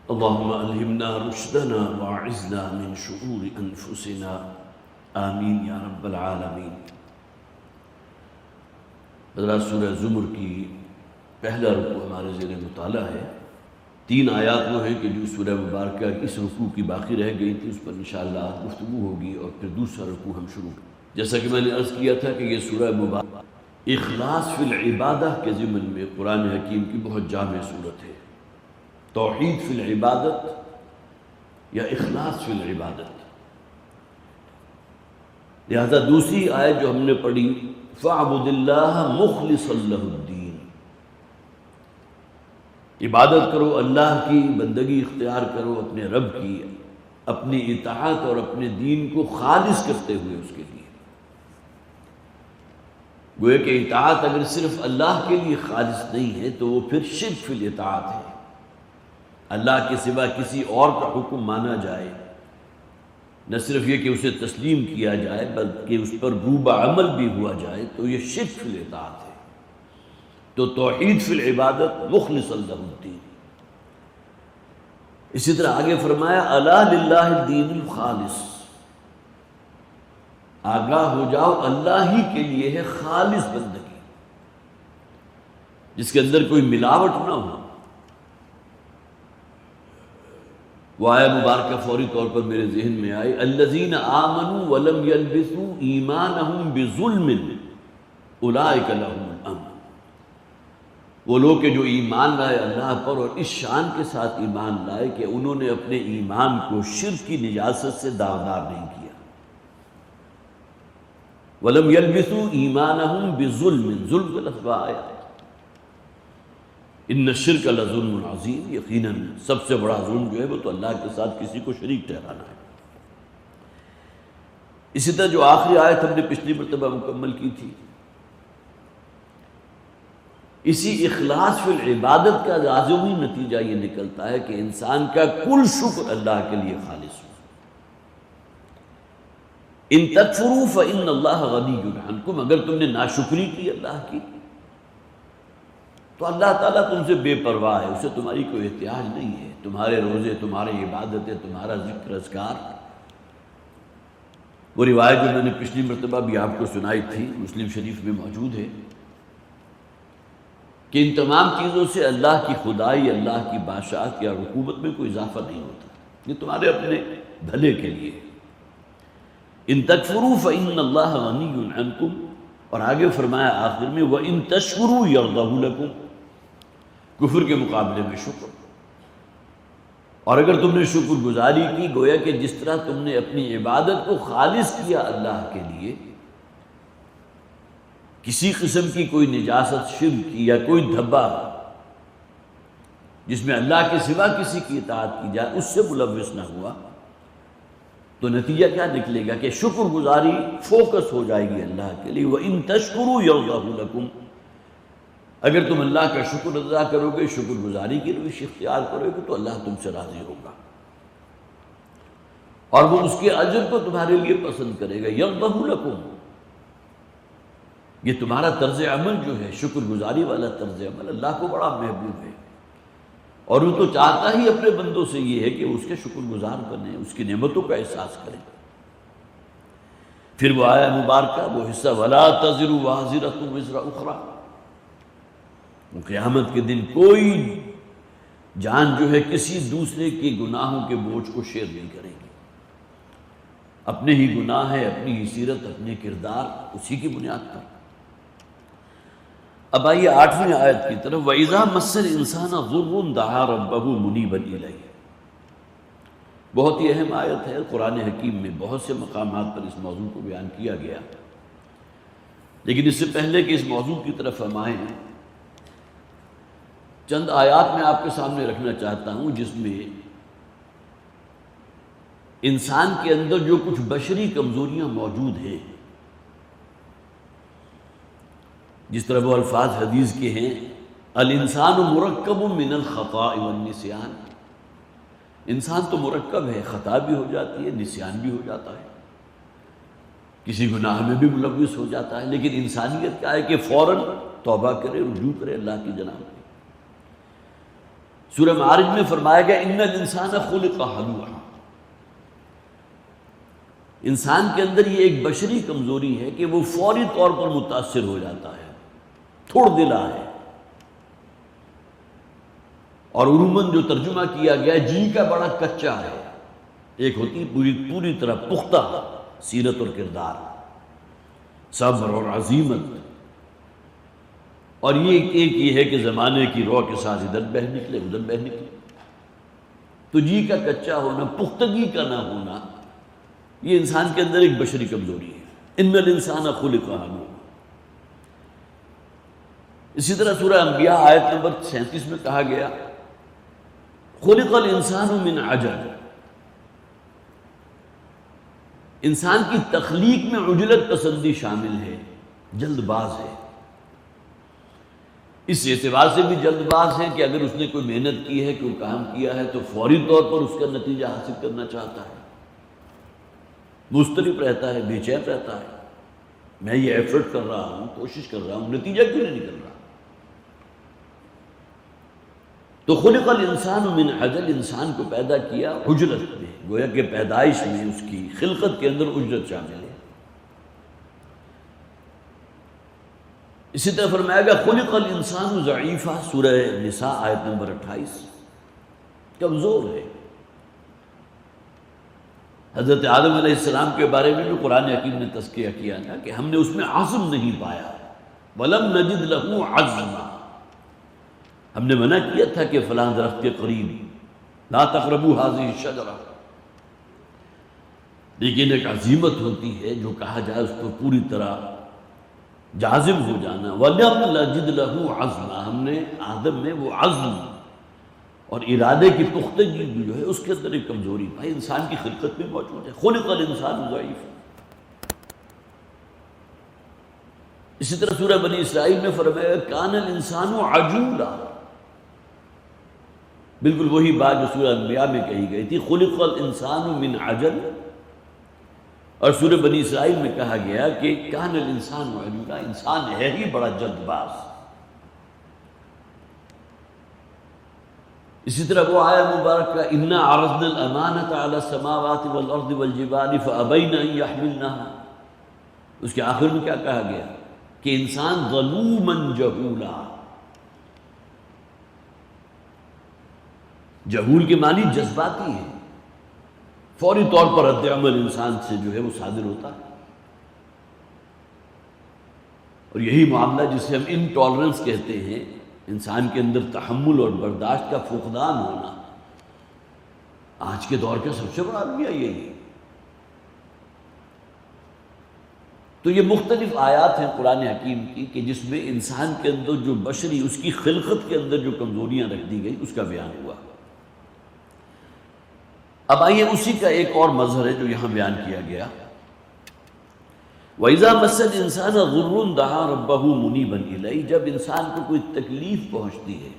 اللهم ألهمنا رشدنا وأعذنا من شرور أنفسنا آمین یا رب العالمین۔ حضرات سورہ زمر کی پہلا رکوع ہمارے زیر مطالعہ ہے۔ 3 آیات وہ ہیں کہ جو سورہ مبارکہ کی اس رکوع کی باقی رہ گئی تھی، اس پر انشاءاللہ گفتگو ہوگی اور پھر دوسرا رکوع ہم شروع کریں۔ جیسا کہ میں نے عرض کیا تھا کہ یہ سورہ مبارکہ اخلاص فی العبادہ کے ضمن میں قرآن حکیم کی بہت جامع صورت ہے۔ توحید فی العبادت یا اخلاص فی العبادت۔ لہذا دوسری آیت جو ہم نے پڑھی فَاعْبُدِ اللَّهَ مُخْلِصًا لَهُ الدِّينَ، عبادت کرو، اللہ کی بندگی اختیار کرو اپنے رب کی، اپنی اطاعت اور اپنے دین کو خالص کرتے ہوئے اس کے لیے۔ گویا کہ اطاعت اگر صرف اللہ کے لیے خالص نہیں ہے تو وہ پھر شرک فی الاطاعت ہے۔ اللہ کے سوا کسی اور کا حکم مانا جائے، نہ صرف یہ کہ اسے تسلیم کیا جائے بلکہ اس پر روبہ عمل بھی ہوا جائے تو یہ شرک فی الاطاعت ہے۔ تو توحید فی العبادت مخلصا لہ الدین۔ اسی طرح آگے فرمایا الا للہ الدین الخالص، آگاہ ہو جاؤ اللہ ہی کے لیے ہے خالص بندگی، جس کے اندر کوئی ملاوٹ نہ ہو۔ وہ آیت مبارکہ فوری طور پر میرے ذہن میں آئی الذین آمنوا ولم یلبسوا ایمانہم بظلم اولئک لہم الامن۔ وہ لوگ کہ جو ایمان لائے اللہ پر اور اس شان کے ساتھ ایمان لائے کہ انہوں نے اپنے ایمان کو شرک کی نجاست سے داغدار نہیں کیا۔ ولم یلبسوا ایمانہم بظلم، ظلم کا لفظ آیا ہے ان الشرک لظلم عظیم، یقیناً سب سے بڑا ظلم جو ہے وہ تو اللہ کے ساتھ کسی کو شریک ٹھہرانا ہے۔ اسی طرح جو آخری آیت ہم نے پچھلی مرتبہ مکمل کی تھی، اسی اخلاص فی العبادت کا لازمی نتیجہ یہ نکلتا ہے کہ انسان کا کل شکر اللہ کے لیے خالص ہو۔ ان تکفروا فإن اللہ غنی عنکم، اگر تم نے ناشکری کی اللہ کی تو اللہ تعالیٰ تم سے بے پرواہ ہے، اسے تمہاری کوئی احتیاج نہیں ہے۔ تمہارے روزے، تمہاری عبادتیں، تمہارا ذکر اذکار، وہ روایت جو میں نے پچھلی مرتبہ بھی آپ کو سنائی تھی مسلم شریف میں موجود ہے کہ ان تمام چیزوں سے اللہ کی خدائی، اللہ کی بادشاہت یا حکومت میں کوئی اضافہ نہیں ہوتا، یہ تمہارے اپنے بھلے کے لیے۔ ان تکفروا فإن اللہ غنی عنکم، اور آگے فرمایا آخر میں وَإِن تَشْكُرُوا يَرْضَهُ لَكُمْ، کفر کے مقابلے میں شکر۔ اور اگر تم نے شکر گزاری کی، گویا کہ جس طرح تم نے اپنی عبادت کو خالص کیا اللہ کے لیے، کسی قسم کی کوئی نجاست، شرک کی یا کوئی دھبا جس میں اللہ کے سوا کسی کی اطاعت کی جائے اس سے ملوث نہ ہوا، تو نتیجہ کیا نکلے گا کہ شکر گزاری فوکس ہو جائے گی اللہ کے لیے۔ وَإِن تَشْكُرُوا يَرْضَهُ لَكُمْ، اگر تم اللہ کا شکر ادا کرو گے، شکر گزاری کی روش اختیار کرو گے تو اللہ تم سے راضی ہوگا اور وہ اس کے اجر کو تمہارے لیے پسند کرے گا۔ يَرْضَهُ لَكُمْ، یہ تمہارا طرز عمل جو ہے، شکر گزاری والا طرز عمل اللہ کو بڑا محبوب ہے، اور وہ تو چاہتا ہی اپنے بندوں سے یہ ہے کہ اس کے شکر گزار بنیں، اس کی نعمتوں کا احساس کریں۔ پھر وہ آیا مبارکہ، وہ حصہ وَلَا تَزِرُ وَازِرَةٌ وِزْرَ أُخْرَىٰ، قیامت کے دن کوئی جان جو ہے کسی دوسرے کے گناہوں کے بوجھ کو شیئر نہیں کرے گی۔ اپنے ہی گناہ ہے، اپنی ہی سیرت، اپنے کردار، اسی کی بنیاد پر۔ اب آئیے 8ویں آیت کی طرف، وَإِذَا مَسَّ الْإِنسَانَ ضُرٌّ دَعَا رَبَّهُ مُنِيبًا إِلَيْهِ، بہت ہی اہم آیت ہے، قرآن حکیم میں بہت سے مقامات پر اس موضوع کو بیان کیا گیا، لیکن اس سے پہلے کہ اس موضوع کی طرف ہم آئیں، چند آیات میں آپ کے سامنے رکھنا چاہتا ہوں جس میں انسان کے اندر جو کچھ بشری کمزوریاں موجود ہیں، جس طرح وہ الفاظ حدیث کے ہیں الانسان مرکب من الخطاء والنسیان، انسان تو مرکب ہے، خطا بھی ہو جاتی ہے، نسیان بھی ہو جاتا ہے، کسی گناہ میں بھی ملوث ہو جاتا ہے، لیکن انسانیت کیا ہے کہ فوراً توبہ کرے، رجوع کرے اللہ کی جناب میں۔ سورہ معارج میں فرمایا گیا ان الانسان خلق ہلوعا، انسان کے اندر یہ ایک بشری کمزوری ہے کہ وہ فوری طور پر متاثر ہو جاتا ہے، تھوڑ دلا ہے، اور عموماً جو ترجمہ کیا گیا جی کا بڑا کچا ہے، ایک ہوتی پوری طرح پختہ سیرت اور کردار، صبر اور عزیمت، اور یہ ایک یہ ہے کہ زمانے کی رو کے ساتھ ادھر بہہ نکلے ادھر بہہ نکلے۔ تو جی کا کچا ہونا، پختگی کا نہ ہونا، یہ انسان کے اندر ایک بشری کمزوری ہے۔ ان الانسان خلق ہلوعا۔ اسی طرح سورہ انبیاء آیت نمبر 37 میں کہا گیا خلق الانسان من عجل، انسان کی تخلیق میں عجلت پسندی شامل ہے، جلد باز ہے۔ اس اعتبار سے بھی جلد باز ہے کہ اگر اس نے کوئی محنت کی ہے، کوئی کام کیا ہے تو فوری طور پر اس کا نتیجہ حاصل کرنا چاہتا ہے، مضطرب رہتا ہے، بے چین رہتا ہے، میں یہ ایفرٹ کر رہا ہوں، کوشش کر رہا ہوں، نتیجہ کیوں نہیں نکل رہا؟ تو خلق الانسان من عجل، انسان کو پیدا کیا عجلت میں، گویا کہ پیدائش میں اس کی خلقت کے اندر عجلت شامل ہے۔ اسی طرح فرمایا گیا خلق الانسان ضعیفا، سورہ نساء آیت نمبر 28، کمزور ہے۔ حضرت آدم علیہ السلام کے بارے میں بھی قرآن حکیم نے تذکیہ کیا تھا کہ ہم نے اس میں عزم نہیں پایا، وَلَمْ نَجِدْ لَهُ عَزْمًا، ہم نے منع کیا تھا کہ فلاں درخت کے قریب لا تقربوا هذه الشجرہ، لیکن ایک عزیمت ہوتی ہے جو کہا جائے اس کو پوری طرح جازم ہو جانا۔ وَلَمْ نَجِدْ لَهُ عَزْمًا، ہم نے آدم میں وہ عزم اور ارادے کی پختگی جو ہے اس کے اندر ایک کمزوری بھائی انسان کی خلقت میں موجود ہے۔ خلق الانسان ضعیف۔ اسی طرح سورہ بنی اسرائیل میں فرمایا کان الانسان عجولا، بالکل وہی بات جو سورہ انبیاء میں کہی گئی تھی خلق الانسان من عجل، اور سورہ بنی اسرائیل میں کہا گیا کہ کان الانسان عجولا، انسان ہے ہی بڑا جلد باز۔ اسی طرح وہ آیہ مبارکہ انا عرضنا الامانۃ علی السماوات والارض والجبال فابین ان یحملنها، اس کے آخر میں کیا کہا گیا کہ انسان ظلوما جہولا، جہول کے معنی جذباتی ہے، فوری طور پر رد عمل انسان سے جو ہے وہ صادر ہوتا ہے، اور یہی معاملہ جسے ہم انٹالرنس کہتے ہیں، انسان کے اندر تحمل اور برداشت کا فقدان ہونا، آج کے دور کا سب سے بڑا المیہ یہی ہے۔ تو یہ مختلف آیات ہیں قرآن حکیم کی کہ جس میں انسان کے اندر جو بشری اس کی خلقت کے اندر جو کمزوریاں رکھ دی گئی اس کا بیان ہوا۔ اب آئیے اسی کا ایک اور مظہر ہے جو یہاں بیان کیا گیا وَإِذَا مَسَّ الْإِنسَانَ ضُرٌّ دَعَا رَبَّهُ مُنِيبًا إِلَيْهِ، جب انسان کو کوئی تکلیف پہنچتی ہے،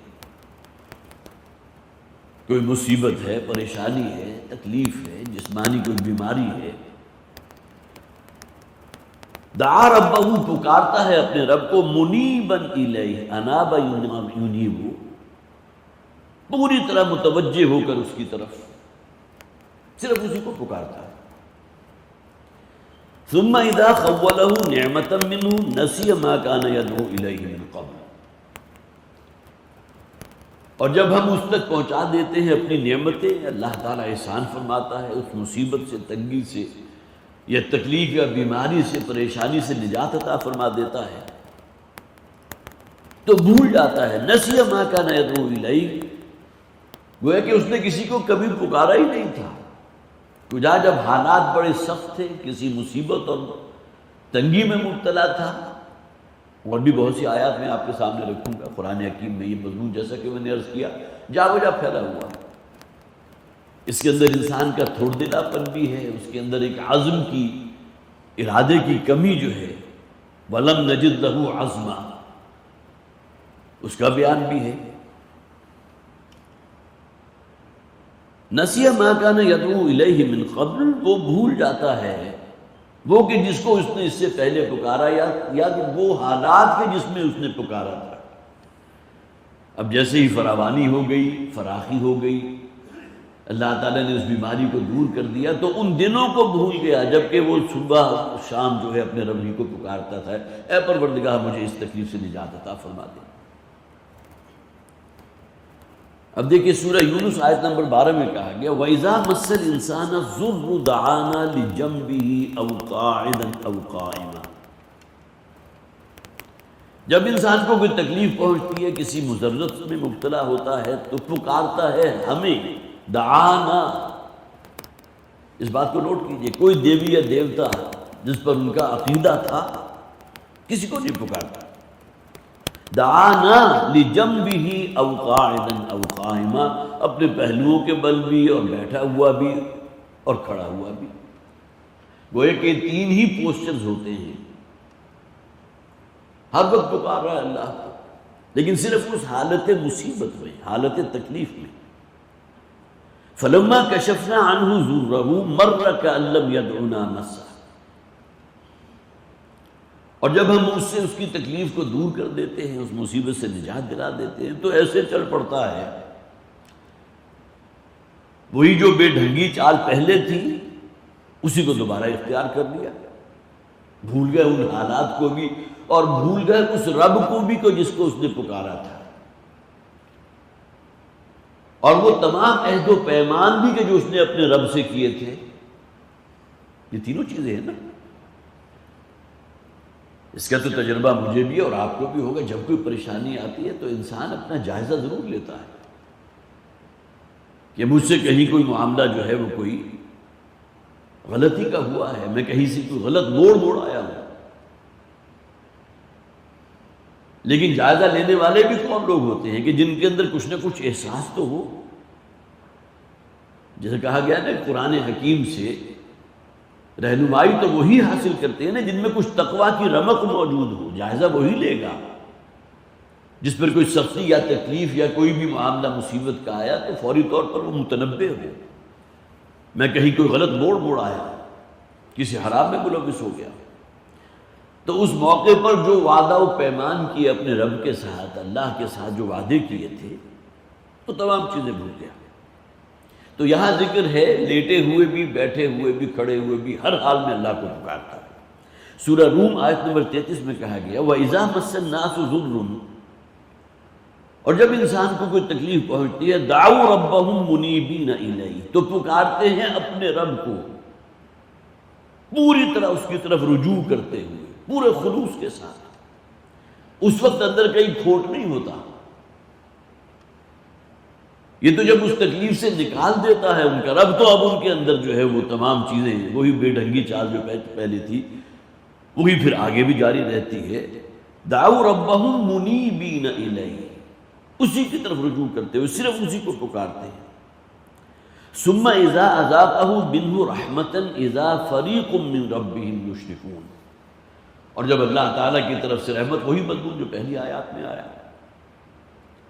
کوئی مصیبت ہے، پریشانی ہے، تکلیف ہے، جسمانی کوئی بیماری ہے، دعا ربہ، پکارتا ہے اپنے رب کو، منیبًا الیہ، اناب ینیب، پوری طرح متوجہ ہو کر اس کی طرف، صرف اسی کو پکارتا ہے۔ ثم اذا خولہ نعمتا منہ نسی ما کان یدعو الیہ من قبل، اور جب ہم اس تک پہنچا دیتے ہیں اپنی نعمتیں، اللہ تعالیٰ احسان فرماتا ہے، اس مصیبت سے، تنگی سے یا تکلیف یا بیماری سے، پریشانی سے نجات عطا فرما دیتا ہے، تو بھول جاتا ہے، نسی ما کان یدعو الیہ، گویا کہ اس نے کسی کو کبھی پکارا ہی نہیں تھا۔ کجا جب حالات بڑے سخت تھے، کسی مصیبت اور تنگی میں مبتلا تھا، اور بھی بہت سی آیات میں آپ کے سامنے رکھوں گا قرآن حکیم میں، یہ مضمون جیسا کہ میں نے عرض کیا جا بجا پھیلا ہوا، اس کے اندر انسان کا تھوڑ دلا پن بھی ہے، اس کے اندر ایک عزم کی، ارادے کی کمی جو ہے، وَلَمْ نَجِدْ لَهُ عَزْمًا، اس کا بیان بھی ہے۔ نسی ما کان یدعو الیہ من قبل، وہ بھول جاتا ہے وہ کہ جس کو اس نے اس سے پہلے پکارا، یا وہ حالات کے جس میں اس نے پکارا تھا۔ اب جیسے ہی فراوانی ہو گئی، فراخی ہو گئی، اللہ تعالیٰ نے اس بیماری کو دور کر دیا، تو ان دنوں کو بھول گیا جبکہ وہ صبح شام جو ہے اپنے رب ہی کو پکارتا تھا، اے پروردگار مجھے اس تکلیف سے نجات عطا فرما دے۔ اب دیکھیے سورہ یونس آیت نمبر 12 میں کہا گیا وَإِذَا مَسَّ الْإِنسَانَ الضُّرُّ دَعَانَا لِجَنبِهِ أَوْ قَاعِدًا أَوْ قَائِمًا۔ جب انسان کو کوئی تکلیف پہنچتی ہے، کسی مضرت میں مبتلا ہوتا ہے تو پکارتا ہے ہمیں، دعانا۔ اس بات کو نوٹ کیجئے، کوئی دیوی یا دیوتا جس پر ان کا عقیدہ تھا کسی کو نہیں پکارتا، دعانا لجنبہ او قاعدا او قائما، اپنے پہلوؤں کے بل بھی اور بیٹھا ہوا بھی اور کھڑا ہوا بھی، گویا کہ تین ہی پوسچرز ہوتے ہیں، ہر وقت پکار رہا ہے اللہ کو، لیکن صرف اس حالت مصیبت میں، حالت تکلیف میں۔ فلما کشفنا عنہ ضرہ مر کأن لم یدعنا مسہ، اور جب ہم اس سے اس کی تکلیف کو دور کر دیتے ہیں، اس مصیبت سے نجات دلا دیتے ہیں، تو ایسے چل پڑتا ہے وہی جو بے ڈھنگی چال پہلے تھی اسی کو دوبارہ اختیار کر لیا، بھول گئے ان حالات کو بھی اور بھول گئے اس رب کو بھی کہ جس کو اس نے پکارا تھا، اور وہ تمام عہد و پیمان بھی کہ جو اس نے اپنے رب سے کیے تھے۔ یہ تینوں چیزیں ہیں نا، اس کا تو تجربہ مجھے بھی اور آپ کو بھی ہوگا، جب کوئی پریشانی آتی ہے تو انسان اپنا جائزہ ضرور لیتا ہے کہ مجھ سے کہیں کوئی معاملہ جو ہے وہ کوئی غلطی کا ہوا ہے، میں کہیں سے کوئی غلط موڑ آیا ہوں۔ لیکن جائزہ لینے والے بھی کون لوگ ہوتے ہیں کہ جن کے اندر کچھ نہ کچھ احساس تو ہو، جیسے کہا گیا نا قرآن حکیم سے رہنمائی تو وہی حاصل کرتے ہیں نا جن میں کچھ تقویٰ کی رمق موجود ہو، جائزہ وہی لے گا۔ جس پر کوئی سختی یا تکلیف یا کوئی بھی معاملہ مصیبت کا آیا تو فوری طور پر وہ متنبہ ہو، میں کہیں کوئی غلط موڑ آیا، کسی حرام میں ملوث ہو گیا، تو اس موقع پر جو وعدہ و پیمان کیے اپنے رب کے ساتھ، اللہ کے ساتھ جو وعدے کیے تھے، تو تمام چیزیں بھول گیا۔ تو یہاں ذکر ہے لیٹے ہوئے بھی، بیٹھے ہوئے بھی، کھڑے ہوئے بھی، ہر حال میں اللہ کو پکارتا ہے۔ سورہ روم آیت نمبر 33 میں کہا گیا وَإِذَا مَسَّ النَّاسُ ضُرٌّ، اور جب انسان کو کوئی تکلیف پہنچتی ہے دعوا ربهم منیبین الیہ، تو پکارتے ہیں اپنے رب کو پوری طرح اس کی طرف رجوع کرتے ہوئے، پورے خلوص کے ساتھ۔ اس وقت اندر کہیں کھوٹ نہیں ہوتا، یہ تو جب اس تکلیف سے نکال دیتا ہے ان کا رب، تو اب ان کے اندر جو ہے وہ تمام چیزیں ہیں، وہی بے ڈھنگی چال جو پہلے تھی وہی پھر آگے بھی جاری رہتی ہے۔ دعوا ربهم منیبین الیہ، اسی کی طرف رجوع کرتے ہوئے صرف اسی کو پکارتے ہیں۔ ثم اذا اذاقہ منہ رحمتا اذا فریق من ربهم یشرکون، اور جب اللہ تعالیٰ کی طرف سے رحمت، وہی مضمون جو پہلی آیات میں آیا،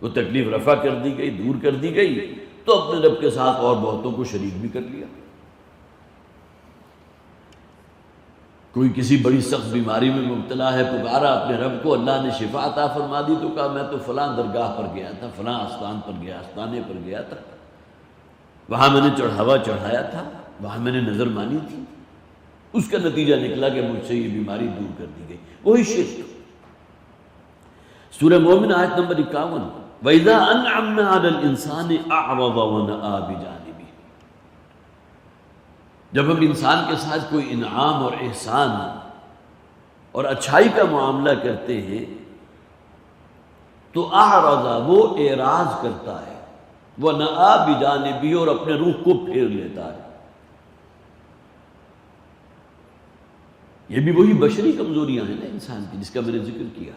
وہ تکلیف رفع کر دی گئی، دور کر دی گئی، تو اپنے رب کے ساتھ اور بہتوں کو شریک بھی کر لیا۔ کوئی کسی بڑی سخت بیماری میں مبتلا ہے، پکارا اپنے رب کو، اللہ نے شفا عطا فرما دی، تو کہا میں تو فلاں درگاہ پر گیا تھا، فلاں آستان پر گیا، آستانے پر گیا تھا، وہاں میں نے چڑھاوا چڑھایا تھا، وہاں میں نے نظر مانی تھی، اس کا نتیجہ نکلا کہ مجھ سے یہ بیماری دور کر دی گئی، وہی شرک۔ سورہ مومن آیت نمبر 51 وَإِذَا أَنْعَمْنَا عَلَى الْإِنسَانِ أَعْرَضَ وَنَأَىٰ بِجَانِبِهِ، جب ہم انسان کے ساتھ کوئی انعام اور احسان اور اچھائی کا معاملہ کرتے ہیں تو اعرض، وہ اعراض کرتا ہے، وَنَأَىٰ بِجَانِبِهِ، اور اپنے رخ کو پھیر لیتا ہے۔ یہ بھی وہی بشری کمزوریاں ہیں نا انسان کی، جس کا میں نے ذکر کیا۔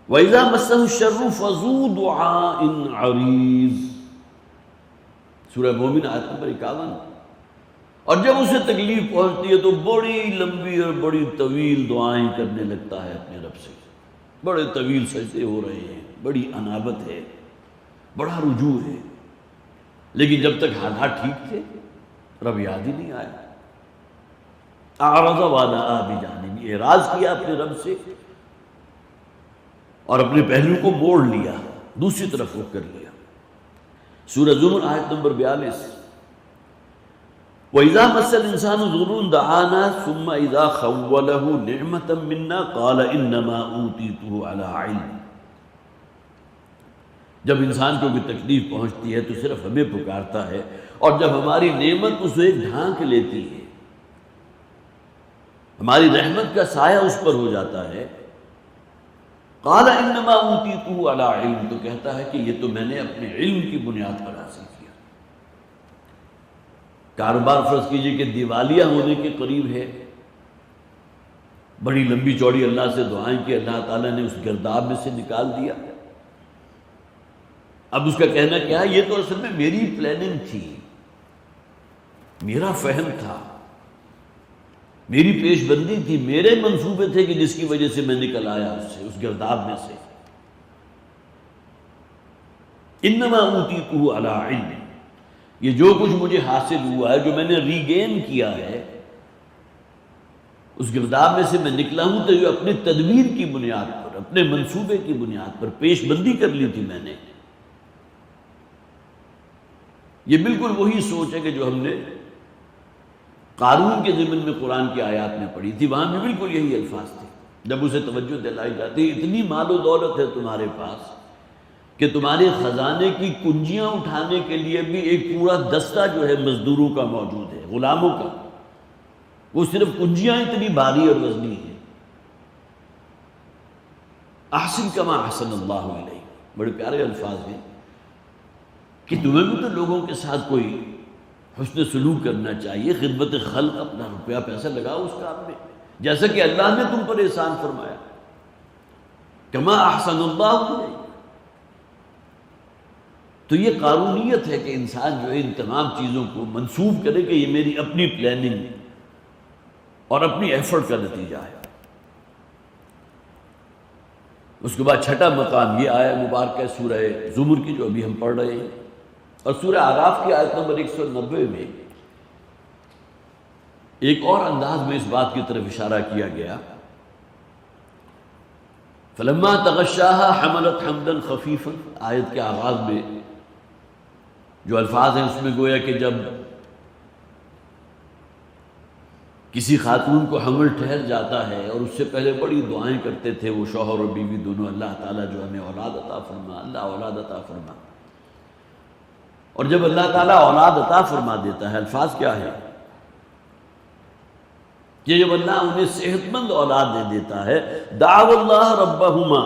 وَإِذَا مَسَّهُ الشَّرُّ فَذُو دُعَاءٍ عَرِيضٍ، سورہ مومن آیت نمبر 51، اور جب اسے تکلیف پہنچتی ہے تو بڑی لمبی اور بڑی طویل دعائیں کرنے لگتا ہے اپنے رب سے، بڑے طویل سجدے ہو رہے ہیں، بڑی انابت ہے، بڑا رجوع ہے، لیکن جب تک حالات ٹھیک تھے رب یاد ہی نہیں آیا۔ اعرض ونأىٰ بجانبہ، اعراض کیا اپنے رب سے اور اپنے پہلو کو موڑ لیا، دوسری طرف رخ کر لیا۔ سورہ زمر آیت نمبر 42، وَإِذَا مَسَّ الْإِنسَانُ ضُرٌّ دَعَانَا ثُمَّ إِذَا خَوَّلَهُ نِعْمَةً مِنَّا قَالَ إِنَّمَا أُوتِيتُهُ عَلَى عِلْمٍ۔ جب انسان کو کوئی تکلیف پہنچتی ہے تو صرف ہمیں پکارتا ہے، اور جب ہماری نعمت اسے ڈھانک لیتی ہے، ہماری رحمت کا سایہ اس پر ہو جاتا ہے، قال انما اوتیتہ علی علم، تو کہتا ہے کہ یہ تو میں نے اپنے علم کی بنیاد پر حاصل کیا۔ کاروبار فرض کیجئے کہ دیوالیہ ہونے کے قریب ہے، بڑی لمبی چوڑی اللہ سے دعائیں کہ اللہ تعالیٰ نے اس گرداب میں سے نکال دیا۔ اب اس کا کہنا کیا ہے، یہ تو اصل میں میری پلاننگ تھی، میرا فہم تھا، میری پیش بندی تھی، میرے منصوبے تھے کہ جس کی وجہ سے میں نکل آیا اس گرداب میں سے۔ انما اوتیتہ علی علم، یہ جو کچھ مجھے حاصل ہوا ہے، جو میں نے ریگین کیا ہے اس گرداب میں سے میں نکلا ہوں، تو یہ اپنی تدبیر کی بنیاد پر، اپنے منصوبے کی بنیاد پر پیش بندی کر لی تھی میں نے۔ یہ بالکل وہی سوچ ہے کہ جو ہم نے قارون کے ضمن میں قرآن کی آیات میں پڑھی تھی، وہاں بھی بالکل یہی الفاظ تھے۔ جب اسے توجہ دلائی جاتی ہے اتنی مال و دولت ہے تمہارے پاس کہ تمہارے خزانے کی کنجیاں اٹھانے کے لیے بھی ایک پورا دستہ جو ہے مزدوروں کا موجود ہے، غلاموں کا، وہ صرف کنجیاں اتنی بھاری اور وزنی ہیں۔ احسن کما احسن اللہ الیک، بڑے پیارے الفاظ ہیں کہ تمہیں بھی تو لوگوں کے ساتھ کوئی حسن سلوک کرنا چاہیے، خدمت خلق، اپنا روپیہ پیسہ لگاؤ اس کام میں، جیسا کہ اللہ نے تم پر احسان فرمایا، کما احسن اللہ علیہ۔ تو یہ قانونیت ہے کہ انسان جو ہے ان تمام چیزوں کو منسوب کرے کہ یہ میری اپنی پلاننگ اور اپنی ایفرٹ کا نتیجہ ہے۔ اس کے بعد چھٹا مقام یہ آیا مبارکہ سورہ زمر کی جو ابھی ہم پڑھ رہے ہیں، اور سورہ اعراف کی آیت نمبر 190 میں ایک اور انداز میں اس بات کی طرف اشارہ کیا گیا، فلما تغشاها حملت حملا خفیفا۔ آیت کے آغاز میں جو الفاظ ہیں اس میں گویا کہ جب کسی خاتون کو حمل ٹھہر جاتا ہے اور اس سے پہلے بڑی دعائیں کرتے تھے وہ شوہر اور بیوی دونوں، اللہ تعالیٰ جو ہمیں اولاد عطا فرما، اللہ اولاد عطا فرما، اور جب اللہ تعالیٰ اولاد عطا فرما دیتا ہے، الفاظ کیا ہے کہ جب اللہ انہیں صحت مند اولاد دے دیتا ہے، دعوا اللہ ربہما،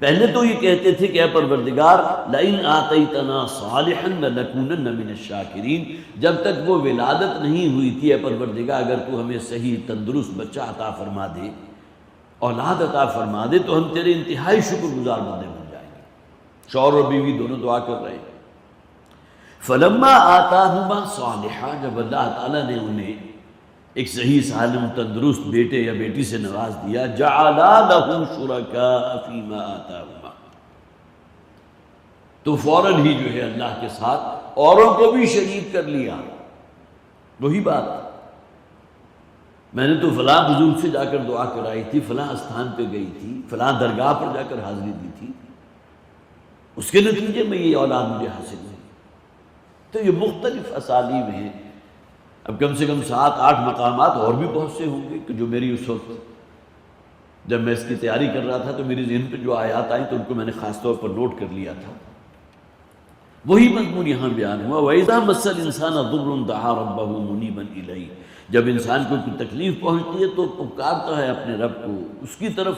پہلے تو یہ کہتے تھے کہ اے پروردگار لئن آتیتنا صالحا لنکونن من الشاکرین، جب تک وہ ولادت نہیں ہوئی تھی، اے پروردگار اگر تو ہمیں صحیح تندرست بچہ عطا فرما دے، اولاد عطا فرما دے، تو ہم تیرے انتہائی شکر گزار بندے بن جائیں گے۔ شوہر اور بیوی دونوں دعا کر رہے ہیں۔ فلما آتاہما صالحا، جب اللہ تعالیٰ نے انہیں ایک صحیح سالم تندرست بیٹے یا بیٹی سے نواز دیا، جعلا لہ شرکاء فیما آتاہما، تو فوراً ہی جو ہے اللہ کے ساتھ اوروں کو بھی شریک کر لیا۔ وہی بات، میں نے تو فلاں بزرگ سے جا کر دعا کرائی تھی، فلاں استھان پہ گئی تھی، فلاں درگاہ پر جا کر حاضری دی تھی، اس کے نتیجے میں یہ اولاد مجھے حاصل ہوئی۔ تو یہ مختلف اسالیب ہیں، اب کم سے کم 7-8 مقامات اور بھی بہت سے ہوں گے کہ جو میری اس وقت جب میں اس کی تیاری کر رہا تھا تو میری ذہن پہ جو آیات آئیں تو ان کو میں نے خاص طور پر نوٹ کر لیا تھا۔ وہی مضمون یہاں بیان ہوا، وَإِذَا مَسَّ الْإِنسَانَ ضُرٌّ دَعَا رَبَّهُ مُنِيبًا إِلَيْهِ، جب انسان کو کوئی تکلیف پہنچتی ہے تو پکارتا ہے اپنے رب کو، اس کی طرف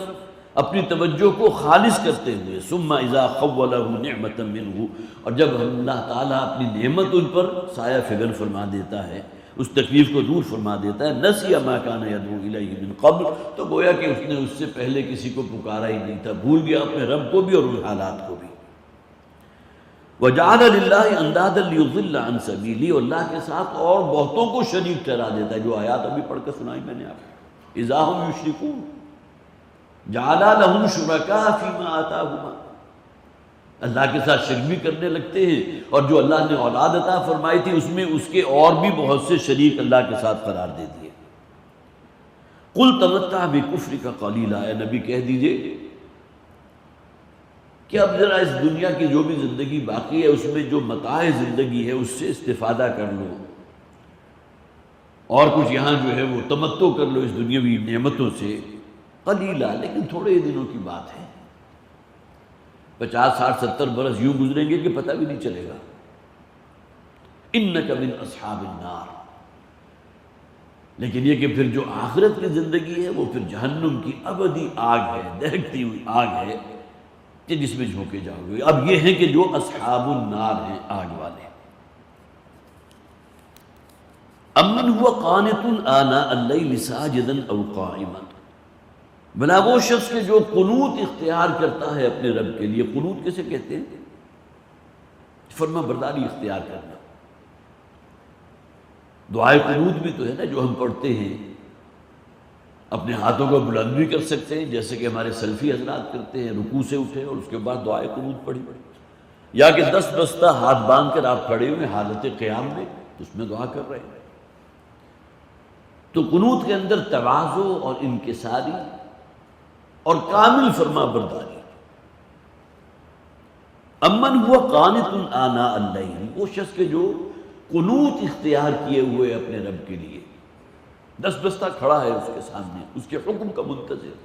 اپنی توجہ کو خالص کرتے ہوئے، ثُمَّ إِذَا خَوَّلَهُ نِعْمَةً مِّنْهُ، اور جب اللہ تعالیٰ اپنی نعمت ان پر سایہ فگن فرما دیتا ہے، اس تکلیف کو دور فرما دیتا ہے، نسی ما کان یدعو الیہ من قبل، تو گویا کہ اس نے اس سے پہلے کسی کو پکارا ہی نہیں تھا، بھول گیا اپنے رب کو بھی اور ان حالات کو بھی۔ وجعل للہ اندادا لیضل عن سبیلہ، اور اللہ کے ساتھ اور بہتوں کو شریک ٹھہرا دیتا ہے، جو آیات ابھی پڑھ کر سنائی میں نے آپ کو، اذا هم یشرکون، جعل لهم شرکاء فیما آتاہما، اللہ کے ساتھ شرک بھی کرنے لگتے ہیں، اور جو اللہ نے اولاد عطا فرمائی تھی اس میں اس کے اور بھی بہت سے شریک اللہ کے ساتھ قرار دے دیے۔ قل تمتع بکفرک قلیلا، اے نبی کہہ دیجئے کہ اب ذرا اس دنیا کی جو بھی زندگی باقی ہے اس میں جو متاع زندگی ہے اس سے استفادہ کر لو، اور کچھ یہاں جو ہے وہ تمتع کر لو اس دنیاوی نعمتوں سے، قلیلہ، لیکن تھوڑے ہی دنوں کی بات ہے، 50 60 70 برس یوں گزریں گے کہ پتہ بھی نہیں چلے گا۔ انک من اصحاب النار، لیکن یہ کہ پھر جو آخرت کی زندگی ہے وہ پھر جہنم کی ابدی آگ ہے، دہکتی ہوئی آگ ہے کہ جس میں جھونکے جاؤ گے۔ اب یہ ہے کہ جو اصحاب النار ہیں، آگ والے، امن ہوا قانت آناء اللیل ساجدا او قائما، بلا وہ شخص کے جو قنوت اختیار کرتا ہے اپنے رب کے لیے۔ قنوت کسے کہتے ہیں؟ فرما برداری اختیار کرنا۔ دعائے قنوت بھی تو ہے نا جو ہم پڑھتے ہیں، اپنے ہاتھوں کو بلند بھی کر سکتے ہیں جیسے کہ ہمارے سلفی حضرات کرتے ہیں، رکوع سے اٹھے اور اس کے بعد دعائے قنوت پڑھی، یا کہ 10 بستہ ہاتھ باندھ کر آپ کھڑے ہوئے حالت قیام میں اس میں دعا کر رہے ہیں۔ تو قنوت کے اندر تواضع اور انکساری اور کامل فرما برداری۔ امن ہوا قانت آناء اللیل، وہ شخص کے جو قنوت اختیار کیے ہوئے اپنے رب کے لیے، 10 بستہ کھڑا ہے اس کے سامنے، اس کے حکم کا منتظر،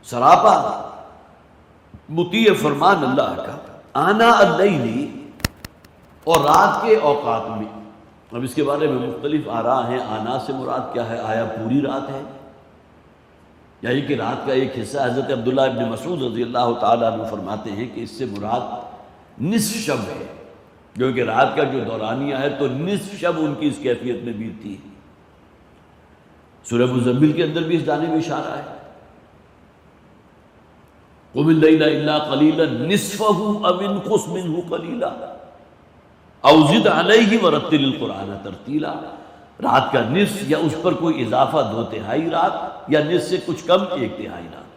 سراپا مطیع فرمان اللہ کا، آناء اللیل، اور رات کے اوقات میں۔ اب اس کے بارے میں مختلف آراء ہیں، آنا سے مراد کیا ہے؟ آیا پوری رات ہے یا یہ کہ رات کا ایک حصہ؟ حضرت عبداللہ ابن مسعود رضی اللہ تعالیٰ عنہ فرماتے ہیں کہ اس سے مراد نصف شب ہے، جو کہ رات کا جو دورانیہ ہے تو نصف شب ان کی اس کیفیت میں بیتتی ہے۔ سورہ مزمل کے اندر بھی اس جانب اشارہ ہے، قم اللیل الا قلیلا نصفہ او انقص منہ قلیلا او زد علیہ ورتل القرآن ترتیلا، رات کا نصف یا اس پر کوئی اضافہ 2/3 رات، یا نصف سے کچھ کم 1/3 رات۔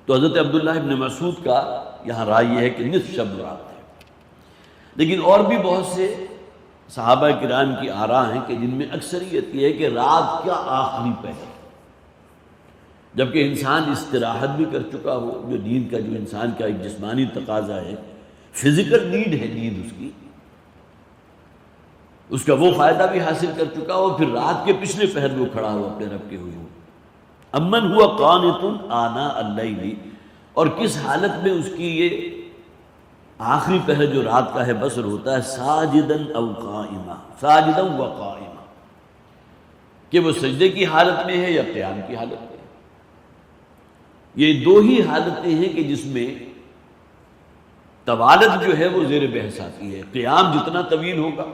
تو حضرت عبداللہ ابن مسعود کا یہاں رائے یہ ہے کہ نصف شب رات ہے، لیکن اور بھی بہت سے صحابہ کرام کی آراء ہیں کہ جن میں اکثریت یہ ہے کہ رات کا آخری پہر، جبکہ انسان استراحت بھی کر چکا ہو، جو نیند کا جو انسان کا ایک جسمانی تقاضا ہے، فزیکل نیڈ ہے نیند اس کا وہ فائدہ بھی حاصل کر چکا ہو، پھر رات کے پچھلے پہر وہ کھڑا ہو اپنے رب کے ہوئے ہو۔ امن ہوا قانت آناء اللیل، اور کس حالت میں اس کی یہ آخری پہر جو رات کا ہے بسر ہوتا ہے؟ ساجدا او قائما، ساجدا و قائما، کہ وہ سجدے کی حالت میں ہے یا قیام کی حالت میں ہے۔ یہ دو ہی حالتیں ہیں کہ جس میں طوالت جو ہے وہ زیر بحث آتی ہے۔ قیام جتنا طویل ہوگا،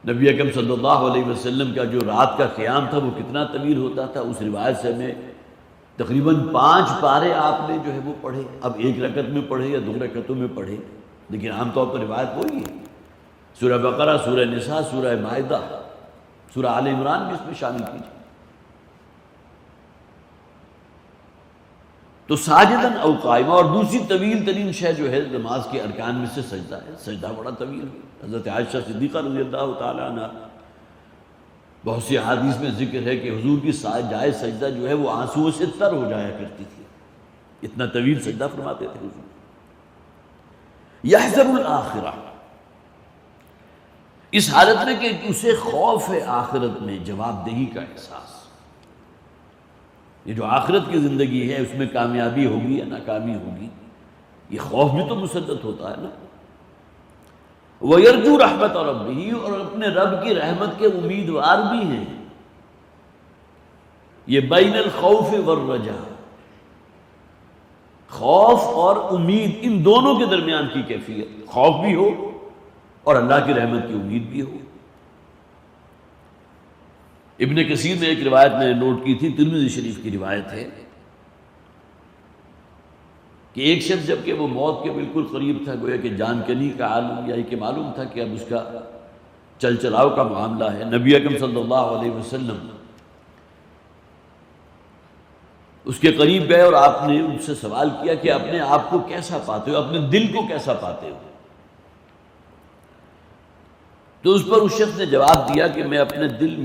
نبی اکرم صلی اللہ علیہ وسلم کا جو رات کا قیام تھا وہ کتنا طویل ہوتا تھا، اس روایت سے ہمیں تقریباً 5 پارے آپ نے جو ہے وہ پڑھے، اب 1 رکعت میں پڑھے یا 2 رکعتوں میں پڑھے، لیکن عام طور پر روایت وہی ہے۔ سورہ بقرہ، سورہ نساء، سورہ مائدہ، سورہ آل عمران بھی اس میں شامل کیجیے۔ تو ساجدن او قائمہ، اور دوسری طویل ترین شے جو ہے نماز کے ارکان میں سے سجدہ ہے، سجدہ بڑا طویل ہے۔ حضرت عائشہ صدیقہ رضی اللہ تعالیٰ عنہ بہت سی احادیث میں ذکر ہے کہ حضور کی جائز سجدہ جو ہے وہ آنسوؤں سے تر ہو جایا کرتی تھی، اتنا طویل سجدہ فرماتے تھے حضور۔ یحذر الآخرہ، اس حالت میں کہ اسے خوف ہے آخرت میں، جواب دہی کا احساس۔ یہ جو آخرت کی زندگی ہے اس میں کامیابی ہوگی یا ناکامی ہوگی، یہ خوف بھی تو مسلط ہوتا ہے نا۔ وَيَرْجُو رَحْمَتَ رَبِّهِ، اور اپنے رب کی رحمت کے امیدوار بھی ہیں۔ یہ بین الخوف والرجاء، خوف اور امید، ان دونوں کے درمیان کی کیفیت، خوف بھی ہو اور اللہ کی رحمت کی امید بھی ہو۔ ابن کثیر نے ایک روایت میں نے نوٹ کی تھی، ترمذی شریف کی روایت ہے کہ ایک شخص جب کہ وہ موت کے بالکل قریب تھا، گویا کہ جان کنی کا عالم، یا کہ معلوم تھا کہ اب اس کا چل چلاؤ کا معاملہ ہے، نبی اکرم صلی اللہ علیہ وسلم اس کے قریب گئے اور آپ نے ان سے سوال کیا کہ اپنے آپ کو کیسا پاتے ہو، اپنے دل کو کیسا پاتے ہو؟ تو اس پر اس شخص نے جواب دیا کہ میں اپنے دل